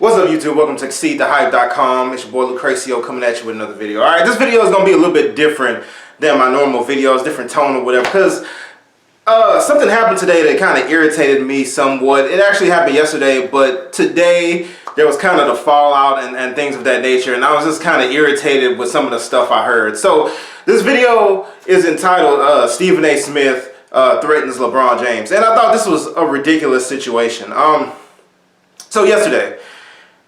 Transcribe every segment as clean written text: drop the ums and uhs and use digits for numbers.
What's up, YouTube? Welcome to ExceedTheHype.com. It's your boy Lucrecio coming at you with another video. Alright, this video is going to be a little bit different than my normal videos, different tone or whatever, because something happened today that kind of irritated me somewhat. It actually happened yesterday, but today there was kind of the fallout and things of that nature, and I was just kind of irritated with some of the stuff I heard. So this video is entitled Stephen A. Smith Threatens LeBron James, and I thought this was a ridiculous situation. So yesterday,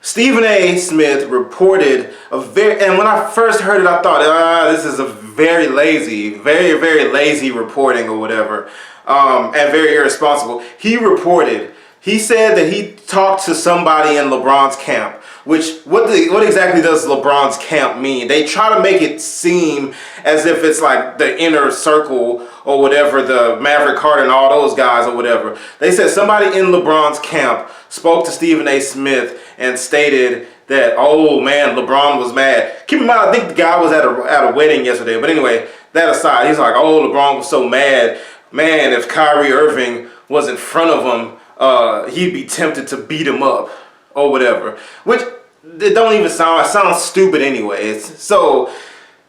Stephen A. Smith reported and when I first heard it, I thought, this is a very lazy reporting or whatever, and very irresponsible. He said that he talked to somebody in LeBron's camp, which, what exactly does LeBron's camp mean? They try to make it seem as if it's like the inner circle or whatever, the Maverick Carter and all those guys or whatever. They said somebody in LeBron's camp spoke to Stephen A. Smith and stated that, oh man, LeBron was mad. Keep in mind, I think the guy was at a wedding yesterday. But anyway, that aside, he's like, oh, LeBron was so mad. Man, if Kyrie Irving was in front of him, he'd be tempted to beat him up or whatever. Which, it don't even sound, it sounds stupid anyways. So,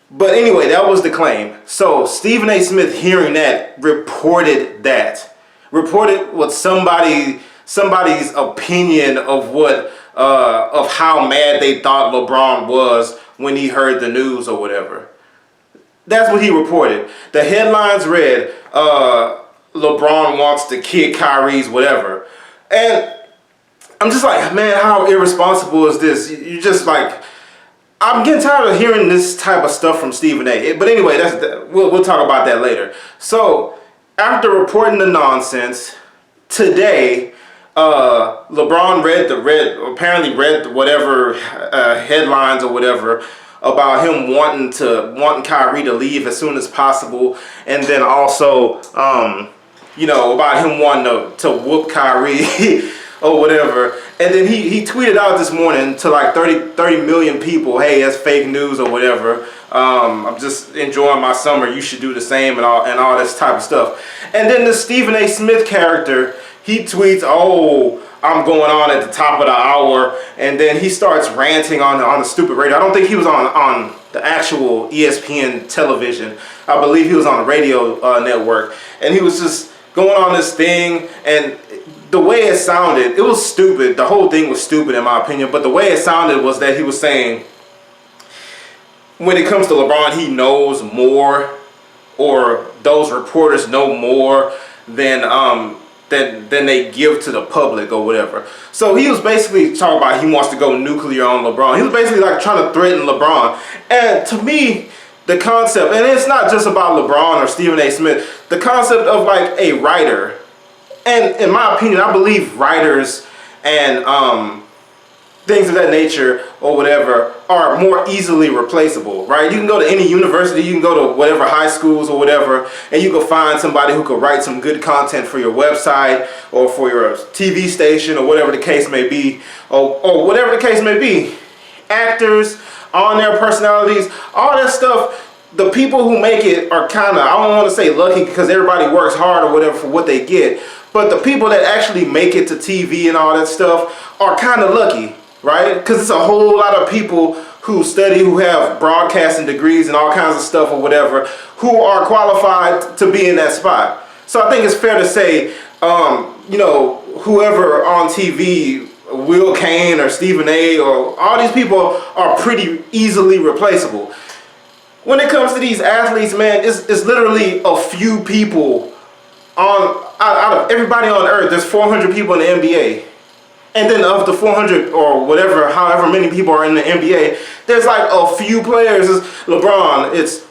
but anyway, that was the claim. So Stephen A. Smith, hearing that, reported what somebody's opinion of what of how mad they thought LeBron was when he heard the news or whatever. That's what he reported. The headlines read, LeBron wants to kick Kyrie's whatever. And I'm just like, man, how irresponsible is this? You just like, I'm getting tired of hearing this type of stuff from Stephen A. But anyway, we'll talk about that later. So after reporting the nonsense, today, LeBron apparently read whatever headlines or whatever about him wanting Kyrie to leave as soon as possible, and then also about him wanting to whoop Kyrie or whatever. And then he tweeted out this morning to like 30 million people, hey, that's fake news or whatever. I'm just enjoying my summer. You should do the same and all this type of stuff. And then the Stephen A. Smith character, he tweets, oh, I'm going on at the top of the hour, and then he starts ranting on the stupid radio. I don't think he was on the actual ESPN television. I believe he was on the radio network, and he was just going on this thing, and the way it sounded, it was stupid. The whole thing was stupid in my opinion, but the way it sounded was that he was saying, when it comes to LeBron, he knows more, or those reporters know more than they give to the public or whatever. So he was basically talking about he wants to go nuclear on LeBron. He was basically like trying to threaten LeBron. And to me, the concept, and it's not just about LeBron or Stephen A. Smith, the concept of like a writer, and in my opinion, I believe writers and things of that nature or whatever are more easily replaceable, right? You can go to any university, you can go to whatever high schools or whatever, and you can find somebody who could write some good content for your website or for your TV station or whatever the case may be, or whatever the case may be. Actors, on-air personalities, all that stuff. The people who make it are kind of, I don't want to say lucky because everybody works hard or whatever for what they get, but the people that actually make it to TV and all that stuff are kind of lucky. Right? Because it's a whole lot of people who study, who have broadcasting degrees and all kinds of stuff or whatever, who are qualified to be in that spot. So I think it's fair to say, whoever on TV, Will Kane or Stephen A. or all these people are pretty easily replaceable. When it comes to these athletes, man, it's literally a few people out of everybody on earth. There's 400 people in the NBA. And then of the 400 or whatever, however many people are in the NBA, there's like a few players. It's LeBron, it's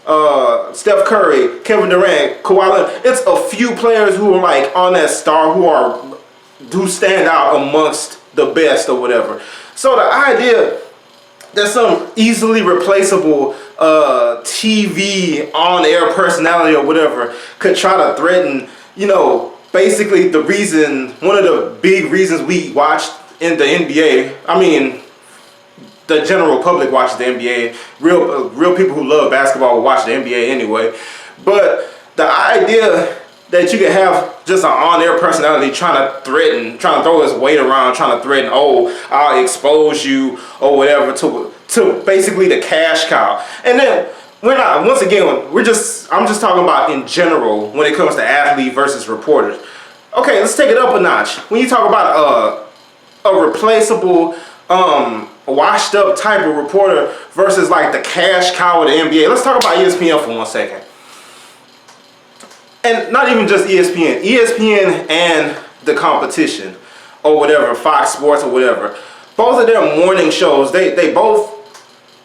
Steph Curry, Kevin Durant, Kawhi Leonard. It's a few players who are like on that star who stand out amongst the best or whatever. So the idea that some easily replaceable TV on-air personality or whatever could try to threaten, basically one of the big reasons we watched in the NBA, I mean, the general public watches the NBA, real people who love basketball will watch the NBA anyway, but the idea that you can have just an on-air personality trying to threaten, trying to throw his weight around, trying to threaten, oh, I'll expose you or whatever, to basically the cash cow. And then we're not, once again, I'm just talking about in general when it comes to athlete versus reporters. Okay, let's take it up a notch. When you talk about a replaceable, washed up type of reporter versus like the cash cow of the NBA. Let's talk about ESPN for 1 second. And not even just ESPN. ESPN and the competition or whatever, Fox Sports or whatever. Both of their morning shows, they both,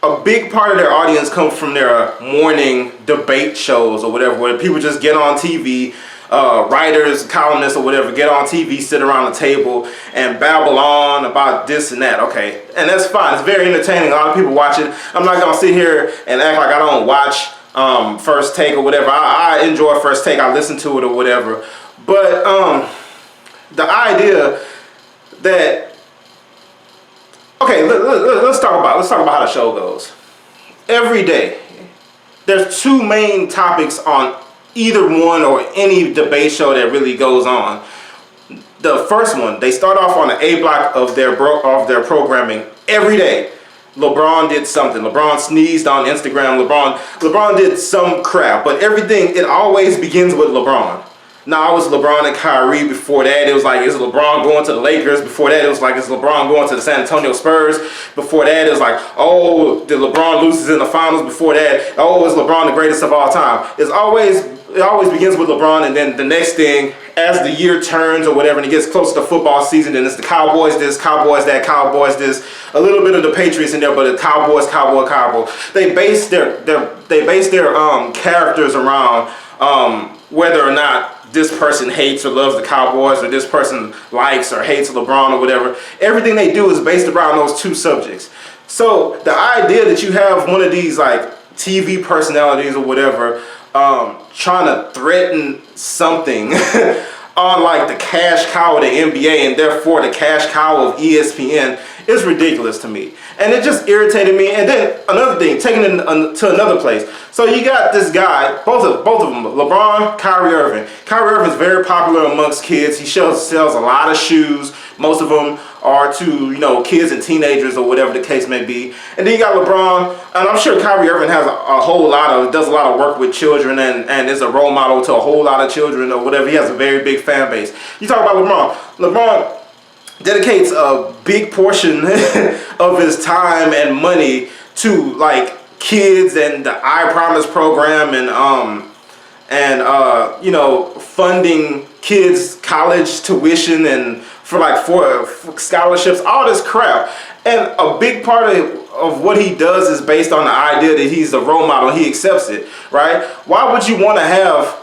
a big part of their audience comes from their morning debate shows or whatever, where people just get on TV, writers, columnists or whatever, get on TV, sit around the table and babble on about this and that. Okay, and that's fine. It's very entertaining. A lot of people watch it. I'm not gonna sit here and act like I don't watch First Take or whatever. I enjoy First Take. I listen to it or whatever. But the idea that, okay, let's talk about how the show goes. Every day, there's two main topics on either one or any debate show that really goes on. The first one, they start off on the A block of their programming every day. LeBron did something. LeBron sneezed on Instagram. LeBron did some crap, but everything, it always begins with LeBron. Now, it was LeBron and Kyrie. Before that, it was like, is LeBron going to the Lakers? Before that, it was like, is LeBron going to the San Antonio Spurs? Before that, it was like, oh, did LeBron loses in the finals? Before that, oh, is LeBron the greatest of all time? It always begins with LeBron, and then the next thing, as the year turns or whatever, and it gets closer to football season, then it's the Cowboys this, Cowboys that, Cowboys this, a little bit of the Patriots in there, but the Cowboys. They base their characters around whether or not this person hates or loves the Cowboys, or this person likes or hates LeBron or whatever. Everything they do is based around those two subjects. So the idea that you have one of these like TV personalities or whatever trying to threaten something on like the cash cow of the NBA and therefore the cash cow of ESPN is ridiculous to me. And it just irritated me. And then another thing, taking it to another place. So you got this guy, both of them, LeBron, Kyrie Irving. Kyrie Irving's very popular amongst kids. He sells a lot of shoes. Most of them are to, you know, kids and teenagers or whatever the case may be. And then you got LeBron, and I'm sure Kyrie Irving has does a lot of work with children and is a role model to a whole lot of children or whatever. He has a very big fan base. You talk about LeBron. LeBron dedicates a big portion of his time and money to like kids and the I Promise program and you know, funding kids college tuition and for scholarships, all this crap. And a big part of what he does is based on the idea that he's the role model. He accepts it, right? Why would you want to have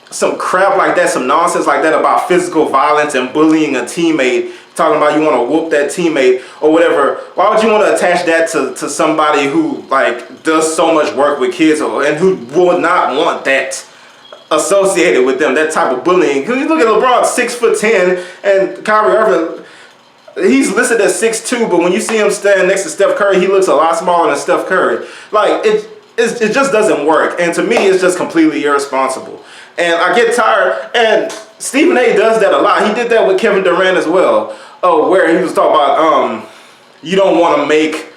some crap like that, some nonsense like that about physical violence and bullying a teammate, talking about you want to whoop that teammate or whatever? Why would you want to attach that to somebody who like does so much work with kids and who would not want that associated with them, that type of bullying? Because you look at LeBron, 6'10", and Kyrie Irving, he's listed as 6'2", but when you see him stand next to Steph Curry, he looks a lot smaller than Steph Curry. Like, it just doesn't work. And to me, it's just completely irresponsible. And I get tired, and Stephen A. does that a lot. He did that with Kevin Durant as well, where he was talking about, you don't want to make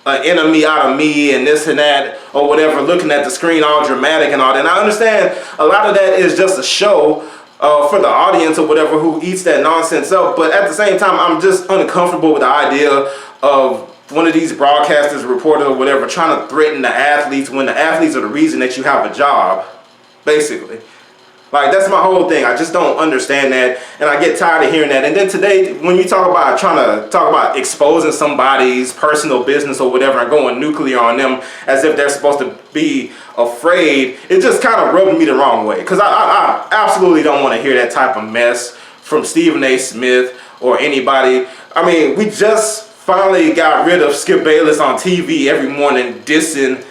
an enemy out of me and this and that or whatever, looking at the screen all dramatic and all that. And I understand a lot of that is just a show for the audience or whatever who eats that nonsense up. But at the same time, I'm just uncomfortable with the idea of one of these broadcasters, reporters or whatever, trying to threaten the athletes when the athletes are the reason that you have a job, basically. Like, that's my whole thing. I just don't understand that, and I get tired of hearing that. And then today, when you talk about trying to talk about exposing somebody's personal business or whatever and going nuclear on them as if they're supposed to be afraid, it just kind of rubbed me the wrong way. Because I absolutely don't want to hear that type of mess from Stephen A. Smith or anybody. I mean, we just finally got rid of Skip Bayless on TV every morning dissing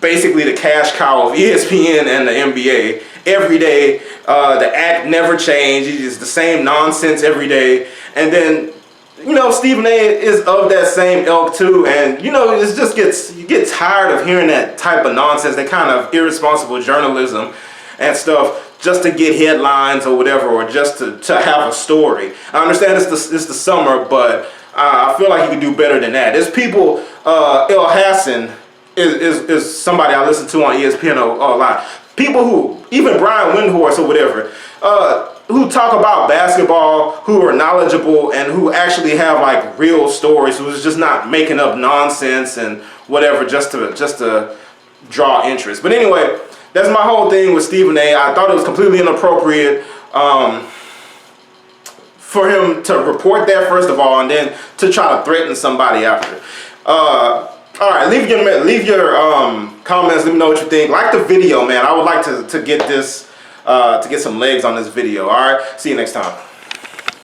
basically the cash cow of ESPN and the NBA. Every day, the act never changed. It's the same nonsense every day. And then, you know, Stephen A. is of that same ilk too. And, you know, you get tired of hearing that type of nonsense, that kind of irresponsible journalism. and stuff just to get headlines or whatever, or just to have a story. I understand it's the summer, but I feel like he could do better than that. There's people, El Hassan is somebody I listen to on ESPN a lot. People who, even Brian Windhorst or whatever, who talk about basketball, who are knowledgeable, and who actually have like real stories, who's just not making up nonsense and whatever just to draw interest. But anyway, that's my whole thing with Stephen A. I thought it was completely inappropriate for him to report that, first of all, and then to try to threaten somebody after. All right, leave your comments. Let me know what you think. Like the video, man. I would like to get this to get some legs on this video. All right, see you next time.